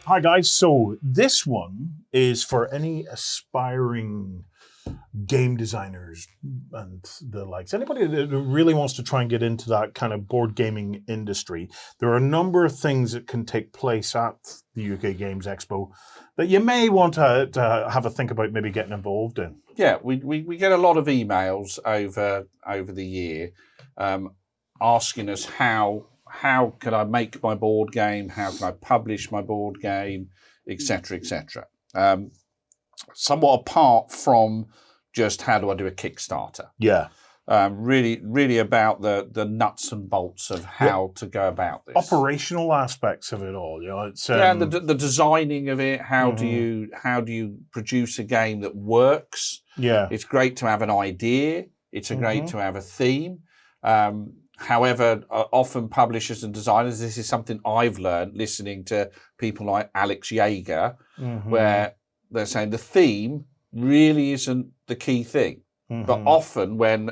Hi guys, so this one is for any aspiring game designers and the likes. Anybody that really wants to try and get into that kind of board gaming industry. There are a number of things that can take place at the UK Games Expo that you may want to have a think about maybe getting involved in. Yeah, we get a lot of emails over the year asking us how can I make my board game, how can I publish my board game, etc., etc. Somewhat apart from just how do I do a Kickstarter. Yeah. Really about the nuts and bolts of how to go about this. Operational aspects of it all, you know. It's and the designing of it. How do you produce a game that works? Yeah. It's great to have an idea. It's great to have a theme. However, often publishers and designers, this is something I've learned listening to people like Alex Yeager, where they're saying the theme really isn't the key thing. But often when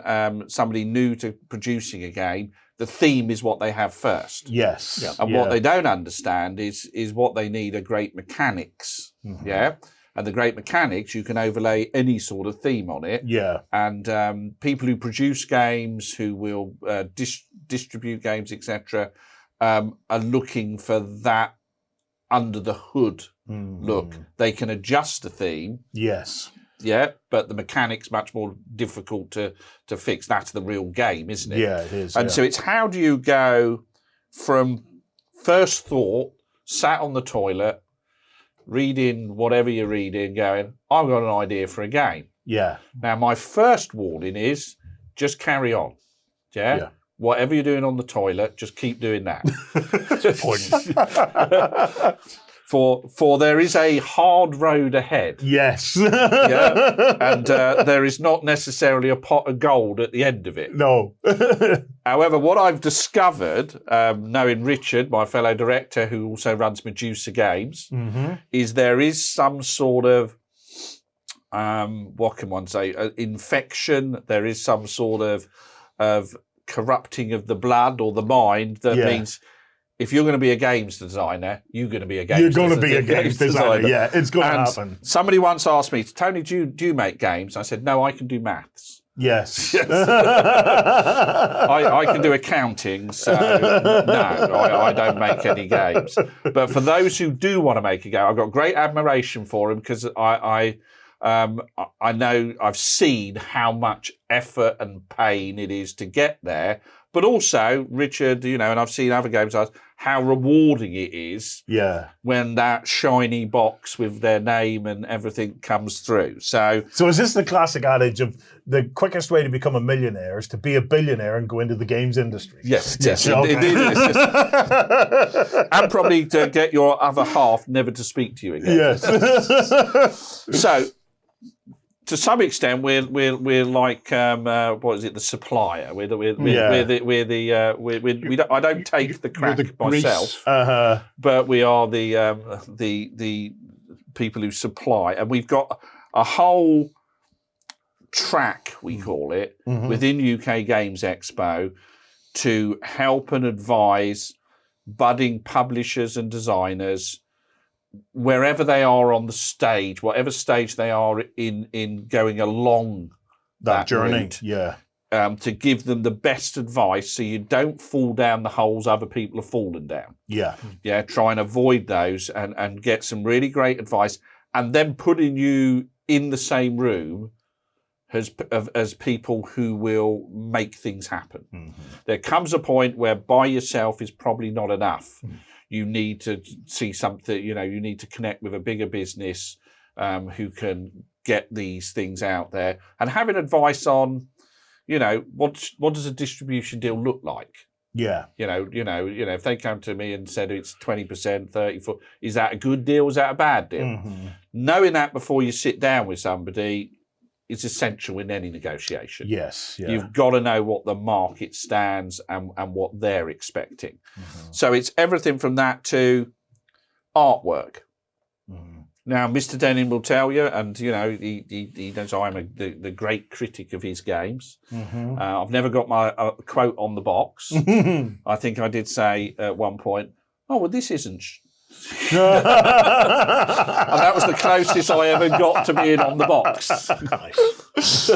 somebody new to producing a game, the theme is what they have first. Yes. Yeah. And what they don't understand is what they need are great mechanics. Yeah. And the great mechanics, you can overlay any sort of theme on it. Yeah. And people who produce games, who will distribute games, etc., are looking for that under the hood look. They can adjust the theme. Yes. Yeah, but the mechanic's much more difficult to fix. That's the real game, isn't it? Yeah, it is. And so it's how do you go from first thought, sat on the toilet, reading whatever you're reading, going, I've got an idea for a game. Yeah. Now, my first warning is just carry on. Yeah? Whatever you're doing on the toilet, just keep doing that. For there is a hard road ahead. Yes. Yeah? And there is not necessarily a pot of gold at the end of it. No. However, what I've discovered, knowing Richard, my fellow director, who also runs Medusa Games, is there is some sort of, what can one say, infection. There is some sort of corrupting of the blood or the mind that means if you're going to be a games designer, you're going to be a games designer. You're going to be a games designer, yeah. It's going to happen. Somebody once asked me, Tony, do you make games? I said, no, I can do maths. Yes. I can do accounting, so no, I don't make any games. But for those who do want to make a game, I've got great admiration for them because I know I've seen how much effort and pain it is to get there. But also, Richard, you know, and I've seen other games, how rewarding it is when that shiny box with their name and everything comes through. So is this the classic adage of the quickest way to become a millionaire is to be a billionaire and go into the games industry? Yes, Okay. It is. And probably to get your other half never to speak to you again. Yes. So, to some extent, we're like what is it? The supplier. I don't take the crack myself, but we are the people who supply, and we've got a whole track, we call it, within UK Games Expo to help and advise budding publishers and designers wherever they are on the stage, whatever stage they are in going along that journey, route, to give them the best advice so you don't fall down the holes other people have fallen down. Yeah, try and avoid those and get some really great advice, and then putting you in the same room as people who will make things happen. There comes a point where by yourself is probably not enough. You need to see something, you know, you need to connect with a bigger business who can get these things out there and having advice on, you know, what does a distribution deal look like? Yeah. You know, if they come to me and said it's 20%, 34%, is that a good deal? Is that a bad deal? Knowing that before you sit down with somebody is essential in any negotiation. Yes. Yeah. You've got to know what the market stands and what they're expecting. So it's everything from that to artwork. Now, Mr. Denning will tell you, and you know, he knows I'm the great critic of his games. I've never got my quote on the box. I think I did say at one point, "Oh, well, this isn't And that was the closest I ever got to being on the box. Nice.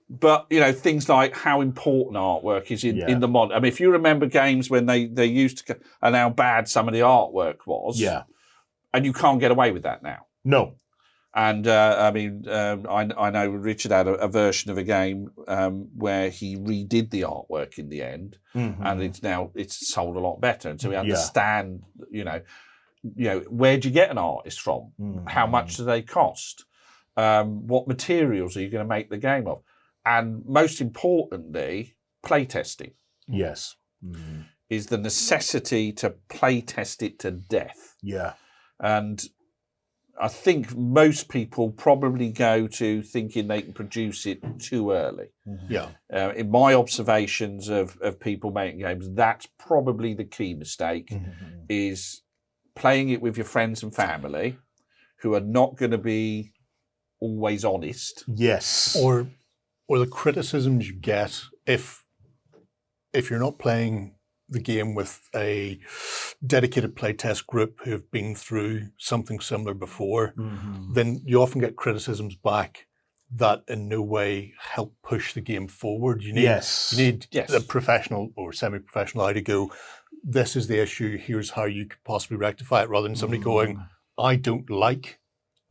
But, you know, things like how important artwork is in the mod. I mean, if you remember games when they used to, and how bad some of the artwork was. Yeah. And you can't get away with that now. No. And, I mean, I know Richard had a version of a game where he redid the artwork in the end. Mm-hmm. And it's sold a lot better. And so we understand, you know, where do you get an artist from? Mm-hmm. How much do they cost? What materials are you going to make the game of? And most importantly, playtesting. Yes. Mm-hmm. Is the necessity to playtest it to death. Yeah. And I think most people probably go to thinking they can produce it too early. Mm-hmm. Yeah. In my observations of people making games, that's probably the key mistake, is playing it with your friends and family who are not going to be always honest. Yes. Or the criticisms you get if you're not playing the game with a dedicated playtest group who have been through something similar before, then you often get criticisms back that in no way help push the game forward. You need a professional or semi-professional eye to go, this is the issue, here's how you could possibly rectify it, rather than somebody going, I don't like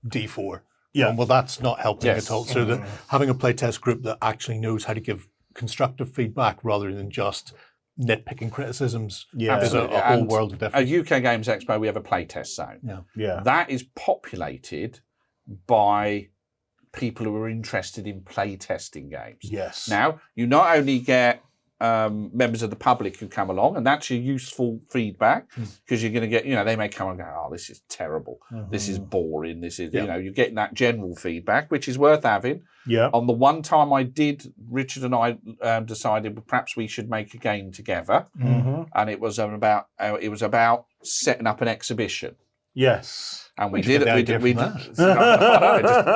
D4. Yeah. Well, that's not helping at all. So that having a playtest group that actually knows how to give constructive feedback rather than just nitpicking criticisms is a whole world of difference. At UK Games Expo, we have a playtest zone. Yeah. That is populated by people who are interested in playtesting games. Yes. Now, you not only get members of the public who come along, and that's your useful feedback, because you're going to get, they may come and go, oh, this is terrible, this is boring, this is, you're getting that general feedback, which is worth having. Yeah. On the one time Richard and I decided perhaps we should make a game together, and it was about setting up an exhibition. Yes. And we did it. It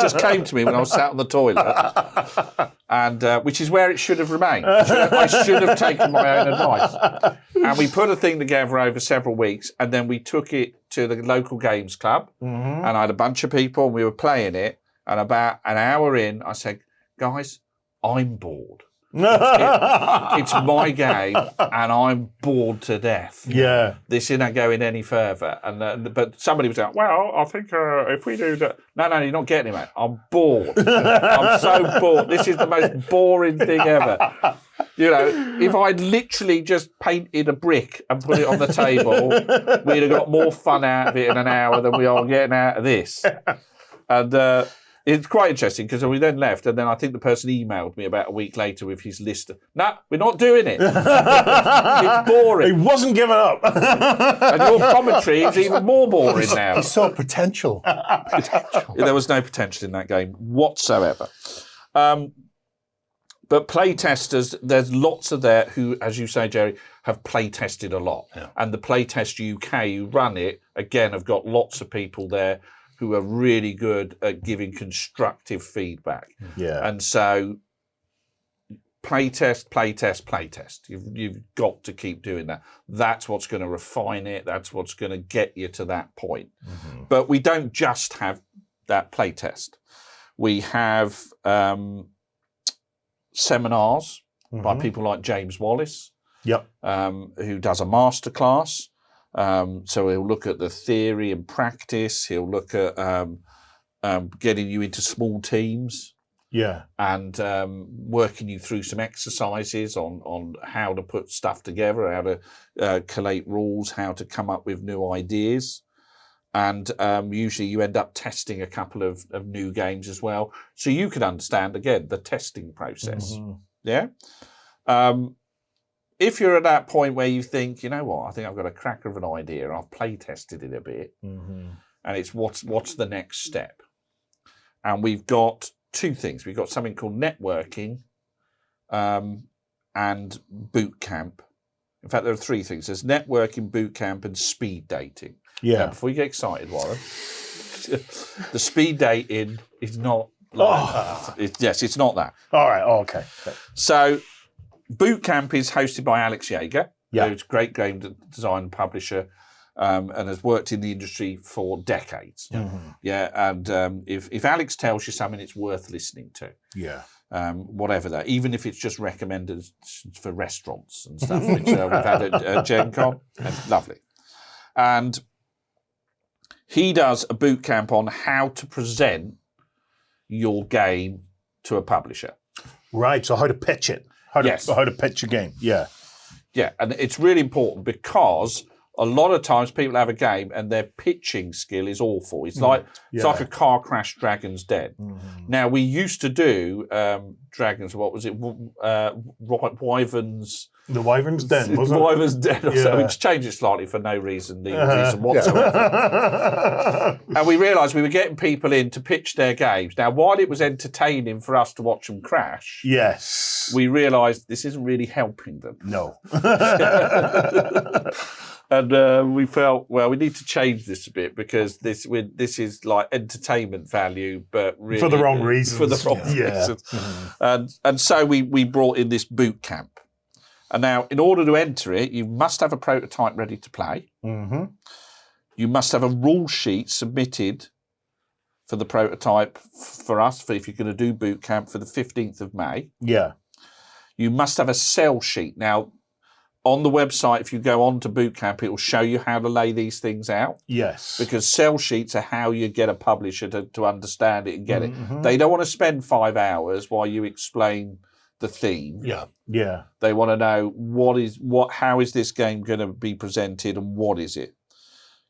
just came to me when I was sat on the toilet, and which is where it should have remained. I should have taken my own advice. And we put a thing together over several weeks, and then we took it to the local games club, and I had a bunch of people, and we were playing it. And about an hour in, I said, "Guys, I'm bored. It's my game, and I'm bored to death. Yeah, this isn't going any further." And but somebody was like, "Well, I think if we do that." No, you're not getting it, mate. I'm bored. I'm so bored. This is the most boring thing ever. If I'd literally just painted a brick and put it on the table, we'd have got more fun out of it in an hour than we are getting out of this. And it's quite interesting because we then left, and then I think the person emailed me about a week later with his list. No, we're not doing it. It's boring. He wasn't giving up. And your commentary is even more boring now. He saw potential. There was no potential in that game whatsoever. But playtesters, there's lots of there who, as you say, Gerry, have playtested a lot. Yeah. And the Playtest UK, who run it, again, have got lots of people there who are really good at giving constructive feedback. Yeah. And so playtest. You've got to keep doing that. That's what's going to refine it. That's what's going to get you to that point. But we don't just have that playtest. We have seminars by people like James Wallace, who does a masterclass. So he'll look at the theory and practice. He'll look at getting you into small teams, and working you through some exercises on how to put stuff together, how to collate rules, how to come up with new ideas. And usually you end up testing a couple of new games as well, so you can understand again the testing process. If you're at that point where you think, you know what, I think I've got a cracker of an idea, I've play tested it a bit, and it's what's the next step? And we've got two things. We've got something called networking and boot camp. In fact, there are three things. There's networking, boot camp, and speed dating. Now, before you get excited, Warren, the speed dating is not like that. It's not that. All right. Oh, okay. So boot camp is hosted by Alex Yeager. who's a great game design publisher. And has worked in the industry for decades. And if Alex tells you something, it's worth listening to. Whatever that, even if it's just recommended for restaurants and stuff, which we've had at Gen Con, and lovely. And he does a boot camp on how to present your game to a publisher. Right. So how to pitch it? How to pitch a game? Yeah. And it's really important because a lot of times people have a game and their pitching skill is awful. It's like a car crash, Dragon's Den. Now, we used to do Dragons, what was it? Wyverns. The Wyvern's Den, wasn't it? Wyvern's Den or so. It's changed it slightly for no reason whatsoever. And we realised we were getting people in to pitch their games. Now, while it was entertaining for us to watch them crash, yes, we realised this isn't really helping them. No. And we felt, well, we need to change this a bit because this is like entertainment value, but really for the wrong reasons. For the wrong reasons. And so we brought in this boot camp. And now, in order to enter it, you must have a prototype ready to play. You must have a rule sheet submitted for the prototype for us, if you're going to do boot camp, for the 15th of May. You must have a sell sheet. Now, on the website, if you go on to Bootcamp, it will show you how to lay these things out. Yes. Because sell sheets are how you get a publisher to understand it and get it. They don't want to spend 5 hours while you explain the theme. Yeah. They want to know how is this game going to be presented and what is it.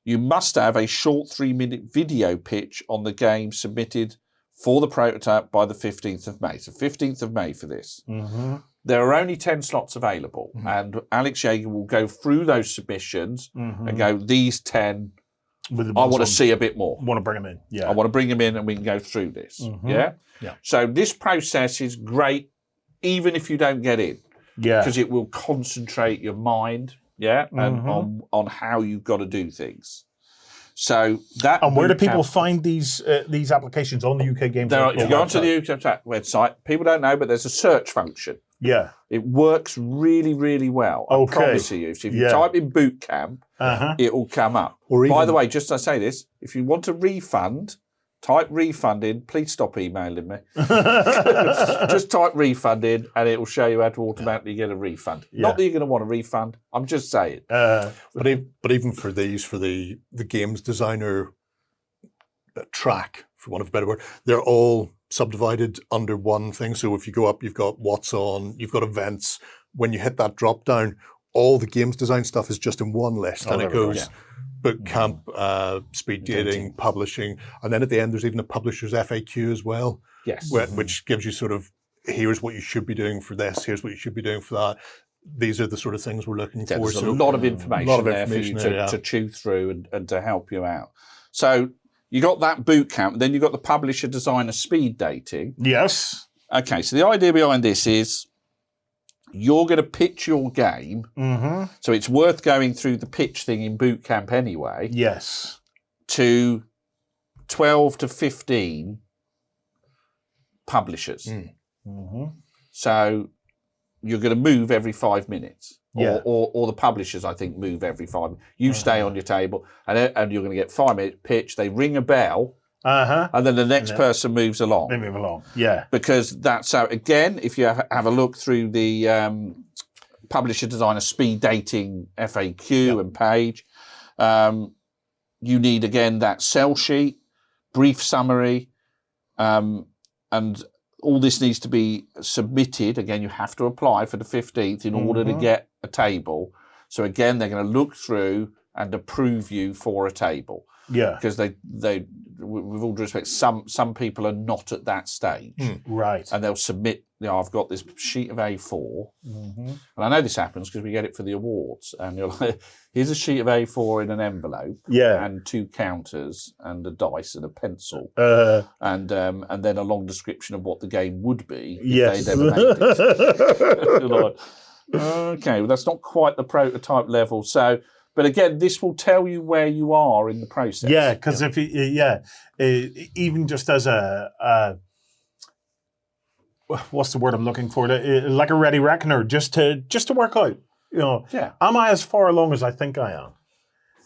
You must have a short 3-minute video pitch on the game submitted for the prototype by the 15th of May. So 15th of May for this. There are only 10 slots available, and Alex Yeager will go through those submissions and go, these 10, I want to see a bit more. Want to bring them in, I want to bring them in and we can go through this, So this process is great, even if you don't get in, because it will concentrate your mind, and on how you've got to do things. So that. And where do people find these applications on the UK Games? If you go onto the UK website, people don't know, but there's a search function. It works really, really well. I promise you. So if you type in boot camp, it will come up. By the way, just I say this, if you want a refund, type refund in. Please stop emailing me. Just type refund in and it will show you how to automatically get a refund. Not that you're going to want a refund. I'm just saying. But even for these, for the games designer track, for want of a better word, they're all subdivided under one thing. So if you go up, you've got what's on, you've got events. When you hit that drop down, all the games design stuff is just in one list, and it goes boot camp, speed dating, publishing, and then at the end there's even a publisher's FAQ as well. Which gives you sort of, here's what you should be doing for this, here's what you should be doing for that. These are the sort of things we're looking for. There's a lot of information there for you to chew through and to help you out. So you got that boot camp, then you got the publisher designer speed dating. Yes. Okay, so the idea behind this is you're going to pitch your game, so it's worth going through the pitch thing in boot camp anyway. Yes. To 12 to 15 publishers. So you're going to move every 5 minutes. Or the publishers, I think, move every 5 minutes. You stay on your table, and you're going to get 5-minute pitch. They ring a bell, and then the next person moves along. They move along, because that's so. Again, if you have a look through the publisher designer speed dating FAQ and page, you need again that sell sheet, brief summary, and all this needs to be submitted. Again, you have to apply for the 15th in order to get a table. So again, they're going to look through and approve you for a table. Because they, with all due respect, some people are not at that stage. Right. And they'll submit, I've got this sheet of A4. And I know this happens because we get it for the awards. And you're like, here's a sheet of A4 in an envelope. And 2 counters and a dice and a pencil. And then a long description of what the game would be if they'd ever made it. You're like, okay, well, that's not quite the prototype level. So, but again, this will tell you where you are in the process. Yeah, because if even just as a what's the word I'm looking for? Like a ready reckoner, just to work out You know, Yeah. am I as far along as I think I am?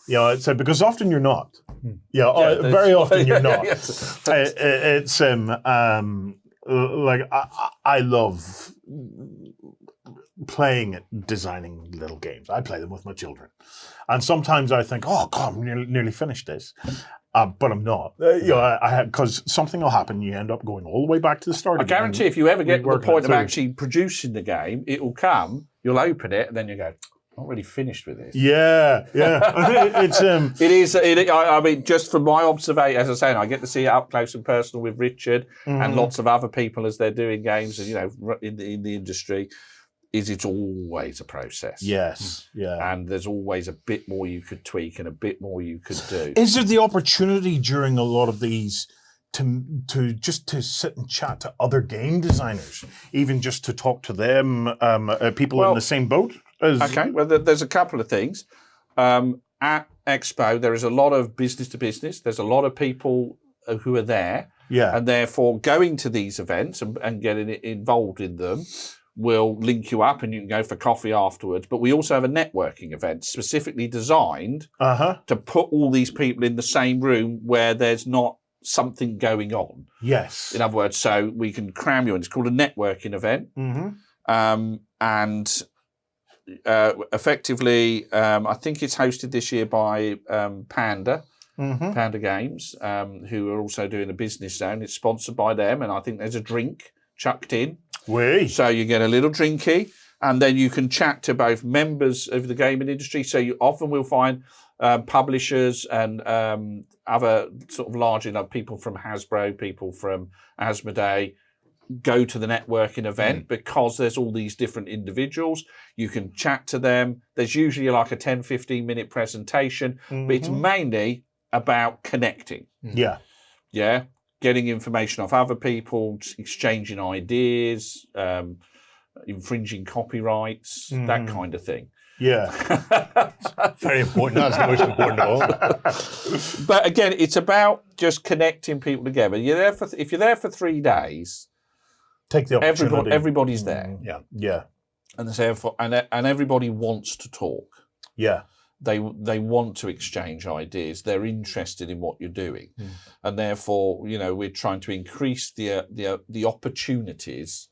You know, it's because often you're not. You know, very often you're not. Yes. It's like I love designing little games. I play them with my children, and sometimes I think, "Oh God, I'm nearly finished this," but I'm not. You know, because something will happen. You end up going all the way back to the start. I guarantee if you ever get to the point of actually producing the game, it will come. You'll open it, and then you go, "Not really finished with this." Yeah. It's It is. I mean, just from my observation, as I say, I get to see it up close and personal with Richard and lots of other people as they're doing games, and you know, in the industry. It's always a process. Yes, yeah. And there's always a bit more you could tweak and a bit more you could do. Is there the opportunity during a lot of these to just to sit and chat to other game designers, even just to talk to them, people in the same boat? Okay, well, there's a couple of things. At Expo, there is a lot of business to business. There's a lot of people who are there. Yeah. And therefore, going to these events and getting involved in them will link you up and you can go for coffee afterwards. But we also have a networking event specifically designed to put all these people in the same room where there's not something going on. Yes. In other words, so we can cram you in. It's called a networking event. And effectively, I think it's hosted this year by Panda Games, who are also doing a business zone. It's sponsored by them, and I think there's a drink chucked in. So you get a little drinky, and then you can chat to both members of the gaming industry. So you often will find publishers and other sort of large, people from Hasbro, people from Asmodee, go to the networking event because there's all these different individuals. You can chat to them. There's usually like a 10, 15-minute presentation, but it's mainly about connecting. Yeah. Getting information off other people, exchanging ideas, infringing copyrights, that kind of thing. Yeah. Very important. That's the most important of all. But again, it's about just connecting people together. If you're there for 3 days, take the opportunity. Everybody's there. Yeah. And therefore, and everybody wants to talk. Yeah. They want to exchange ideas. They're interested in what you're doing, and therefore, we're trying to increase the opportunities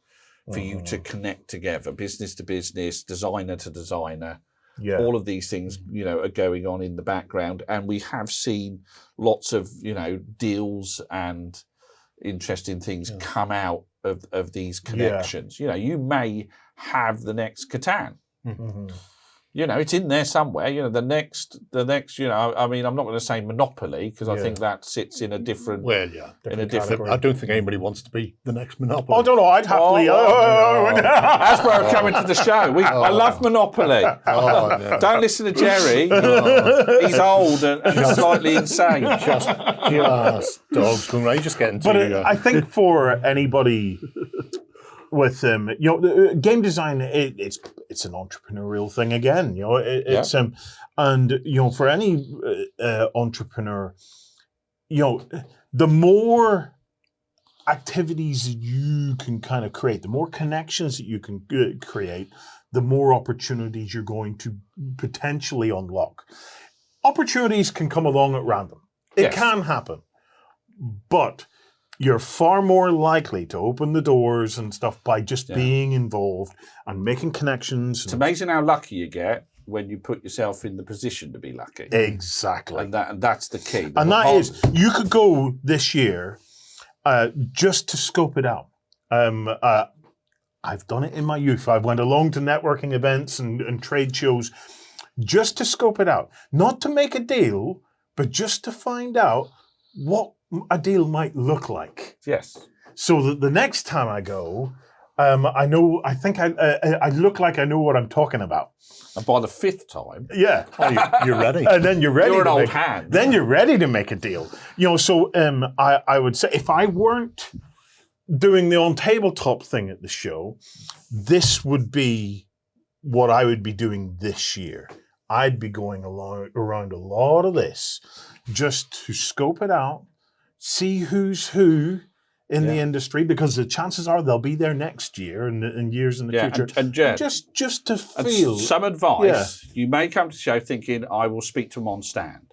for you to connect together, business to business, designer to designer. Yeah. All of these things, are going on in the background, and we have seen lots of deals and interesting things come out of these connections. You may have the next Catan. It's in there somewhere. The next. I mean, I'm not going to say Monopoly because I think that sits in a different. Well, yeah, in a different. I don't think anybody wants to be the next Monopoly. Oh, I don't know. I'd happily. That's where I'm coming to the show. I love Monopoly. Don't listen to Gerry. He's old and slightly insane. Just dogs going right. Just getting to. But I think for anybody. With game design, it's an entrepreneurial thing again. It's and for any entrepreneur, the more activities you can kind of create, the more connections that you can create, the more opportunities you're going to potentially unlock. Opportunities can come along at random. It can happen, but you're far more likely to open the doors and stuff by just being involved and making connections. It's amazing how lucky you get when you put yourself in the position to be lucky. Exactly. And that's the key. And that is, you could go this year just to scope it out. I've done it in my youth. I went along to networking events and trade shows just to scope it out. Not to make a deal, but just to find out what a deal might look like. Yes. So that the next time I go, I look like I know what I'm talking about. And by the 5th time, you're ready. And then you're ready. You're an old hand. Then you're ready to make a deal. So I would say if I weren't doing the OnTableTop thing at the show, this would be what I would be doing this year. I'd be going around a lot of this just to scope it out. See who's who in the industry, because the chances are they'll be there next year and years in the future. And Jen, just to feel some advice. You may come to the show thinking, I will speak to them on stand.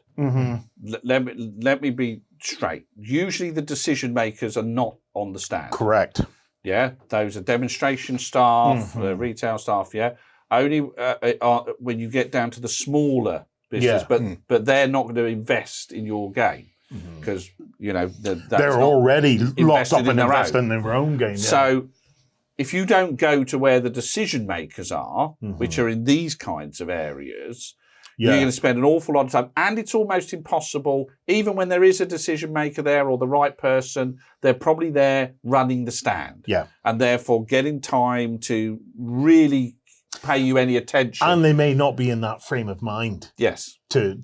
Let me be straight. Usually the decision makers are not on the stand. Correct. Yeah, those are demonstration staff, retail staff. Yeah, only when you get down to the smaller business, but they're not going to invest in your game because they're already locked up and invested in their own game. Yeah. So if you don't go to where the decision makers are, which are in these kinds of areas, you're going to spend an awful lot of time, and it's almost impossible, even when there is a decision maker there or the right person, they're probably there running the stand. Yeah. And therefore getting time to really pay you any attention. And they may not be in that frame of mind. Yes. To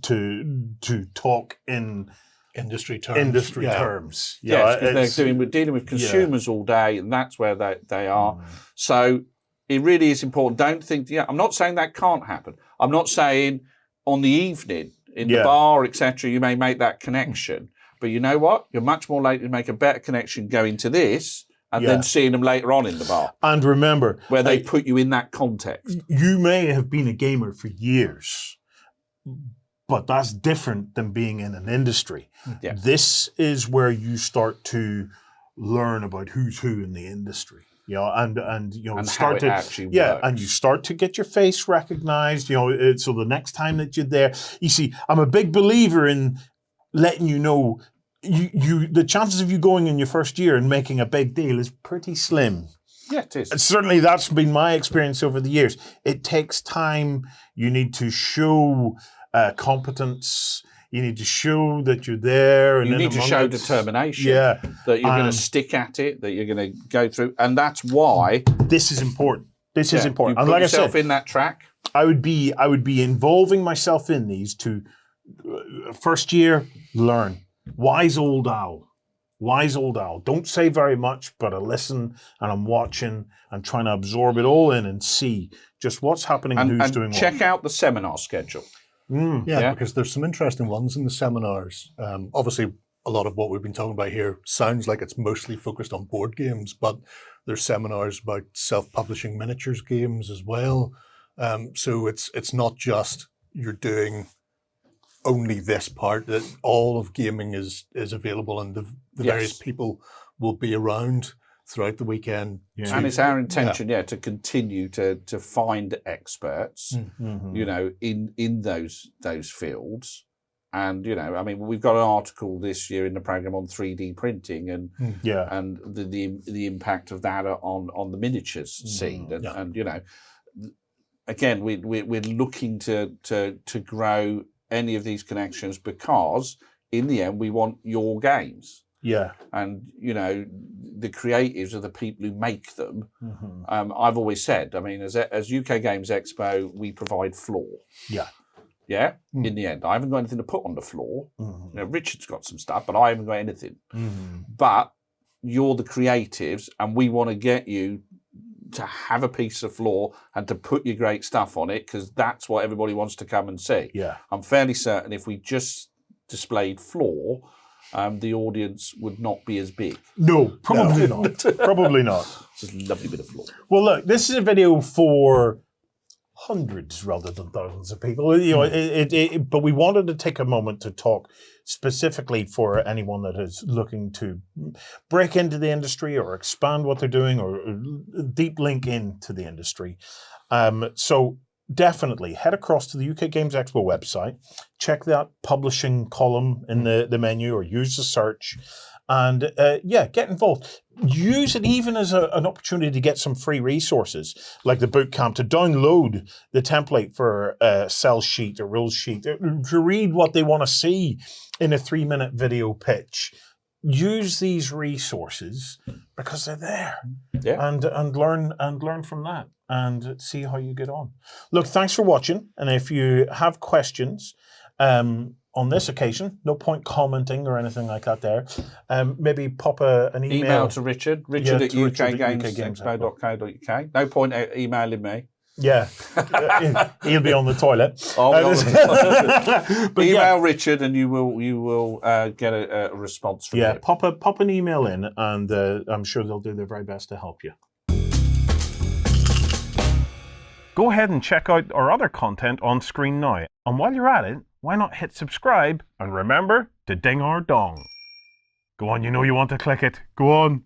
talk in industry terms. Yes, because they're dealing with consumers all day, and that's where they are. So it really is important. Don't think, I'm not saying that can't happen. I'm not saying on the evening, in the bar, etc., you may make that connection. But you know what? You're much more likely to make a better connection going to this and then seeing them later on in the bar. And remember, where they put you in that context. You may have been a gamer for years, but that's different than being in an industry. Yeah. This is where you start to learn about who's who in the industry. And start how it actually works. And you start to get your face recognized. So the next time that you're there, you see, I'm a big believer in letting you know the chances of you going in your first year and making a big deal is pretty slim. Yeah, it is. Certainly, that's been my experience over the years. It takes time. You need to show competence. You need to show that you're there. And you need to show determination. Yeah. That you're going to stick at it, that you're going to go through. And that's why... This is important. This is important. You and put like yourself I said, in that track. I would be involving myself in these to first year, learn. Wise old owl. Wise old owl. Don't say very much, but I listen and I'm watching and trying to absorb it all in and see just what's happening and who's doing what. Check out the seminar schedule. Because there's some interesting ones in the seminars. Obviously, a lot of what we've been talking about here sounds like it's mostly focused on board games, but there's seminars about self-publishing miniatures games as well. So it's not just you're doing only this part, that all of gaming is available, and the various people will be around throughout the weekend. Yeah. And it's our intention, to continue to find experts, in those fields. And, we've got an article this year in the program on 3D printing and the impact of that on the miniatures scene. And again, we're looking to grow any of these connections because in the end we want your games. Yeah. And, the creatives are the people who make them. I've always said, as UK Games Expo, we provide floor. Yeah. Yeah. In the end, I haven't got anything to put on the floor. Richard's got some stuff, but I haven't got anything. But you're the creatives, and we want to get you to have a piece of floor and to put your great stuff on it, because that's what everybody wants to come and see. Yeah. I'm fairly certain if we just displayed floor, the audience would not be as big. No, probably not. Probably not. Just a lovely bit of floor. Well, look, this is a video for hundreds rather than thousands of people. But we wanted to take a moment to talk specifically for anyone that is looking to break into the industry or expand what they're doing or deep link into the industry. So definitely head across to the UK Games Expo website, check that publishing column in the menu or use the search and get involved. Use it even as an opportunity to get some free resources like the boot camp, to download the template for a sell sheet, a rules sheet, to read what they want to see in a 3-minute video pitch. Use these resources because they're there, and learn from that and see how you get on. Look, thanks for watching, and if you have questions on this occasion, no point commenting or anything like that there. Maybe pop an email to Richard at ukgamesexpo.co.uk. No point emailing me. Yeah, he'll be on the toilet. But email Richard, and you will get a response from him. Pop an email in, and I'm sure they'll do their very best to help you. Go ahead and check out our other content on screen now. And while you're at it, why not hit subscribe and remember to ding our dong. Go on, you know you want to click it. Go on.